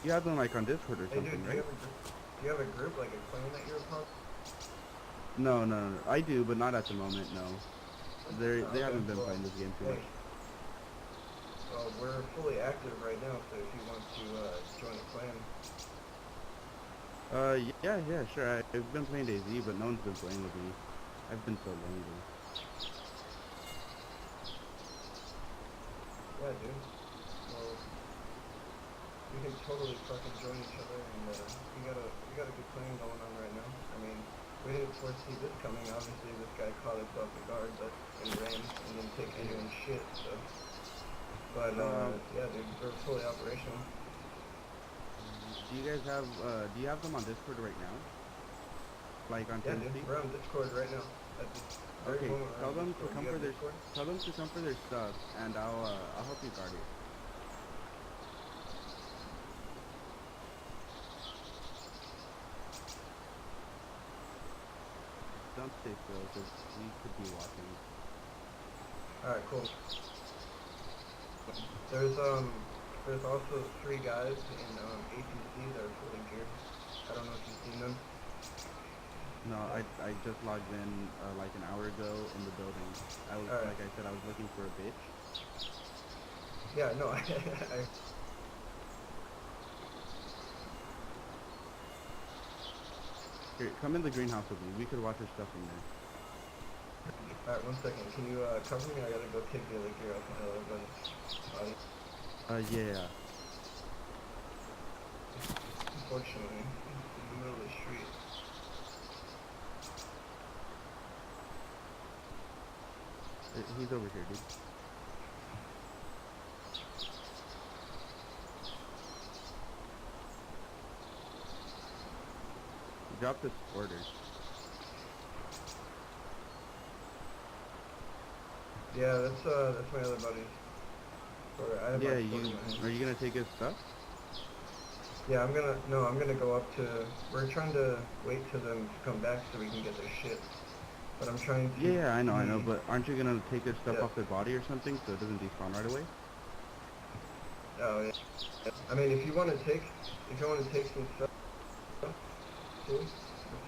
You have them like on Discord or Hey dude, something, right? do you have a group, like a clan that you're a part? No, no, no. I do, but not at the moment. No, they Okay, haven't been well, playing this game too hey, much. we're fully active right now, so if you want to join a clan, Yeah, yeah, sure. I've been playing DayZ, but no one's been playing with me. I've been so lonely. yeah, dude. Well, we can totally fucking join each other, and we got a good plan going on right now. I mean, we didn't foresee this coming. Obviously, this guy caught us off the guard, but and ran and didn't take anyone's shit. So, but yeah, dude, we're fully operational. Do you guys have do you have them on Discord right now? Like on Yeah, dude, TeamSpeak? we're on Discord right now. At this very Okay, moment, we're tell on them to Discord. come You for have their Discord? tell them to come for their stuff, and I'll help you guard it. Don't stay still, because we could be watching. All right, cool. There's also 3 guys in ATC that are fully geared. I don't know if you've seen them. No, I just logged in like an hour ago in the building. I was All right. like I said, I was looking for a bitch. Yeah, no, Here, come in the greenhouse with me. We could watch our stuff in there. All right, 1 second. Can you cover me? I gotta go take the other gear off my other buddy. Yeah. Unfortunately, in the middle of the street. He's over here, dude. Drop this order. Yeah, that's my other buddy. Sorry, I have Yeah, my you sword in my hand. are you gonna take his stuff? Yeah, I'm gonna go up to, we're trying to wait till them to come back so we can get their shit. But I'm trying to Yeah, I know, but aren't you gonna take his stuff Yeah. off their body or something so it doesn't despawn right away? Oh, yeah. I mean, if you want to take some stuff, too, it's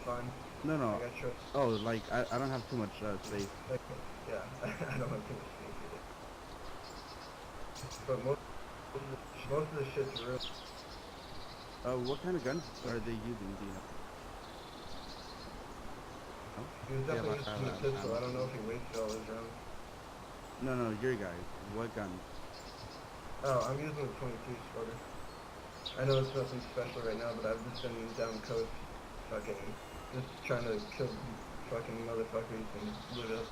fine. No, I no. got trust. Oh, like I don't have too much space. Like, yeah, I don't have too much space either. But most of the shit's real. What kind of guns are they using? Do you know? No? He was They have definitely using a pistol. ammo. I don't know if he wasted all his rounds. No, your guys. What guns? Oh, I'm using the 22 Sparta. I know it's nothing special right now, but I've just been down coast, fucking, just trying to kill fucking motherfuckers and live up.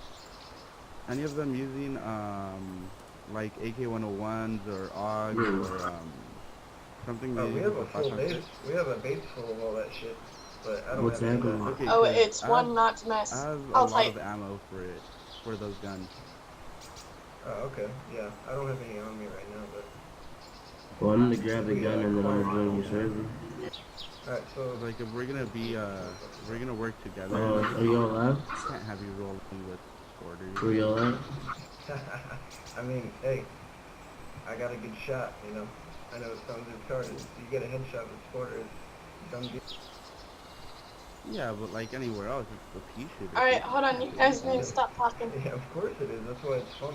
Any of them using like AK-101s or AUGs or something? Oh, we they have use a with full 5.6? base. We have a base full of all that shit, but I don't What's have any of that that. going? Okay, Oh, 'cause it's I one have, not to miss. I have a I'll lot type. of ammo for those guns. Oh, okay. Yeah, I don't have any on me right now, but. Well, I'm gonna grab the gun and then I'm gonna join your server. Alright, so. Like if we're gonna be we're gonna work together. Are y'all live? Can't have you rolling with orders. Where y'all at? I mean, hey, I got a good shot, you know. I know it sounds retarded. You get a headshot with Sporter, it's done deal. Yeah, but like anywhere else, it's a pea shooter. Alright, hold on. You guys need to stop talking. Yeah, of course it is. That's why it's fun.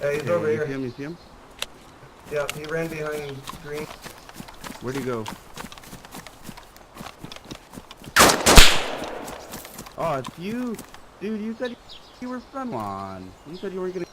Hey, he's over here. You see him? Yeah, he ran behind green. Where'd he go? Oh, it's you! Dude, you said you were from on. You said you weren't gonna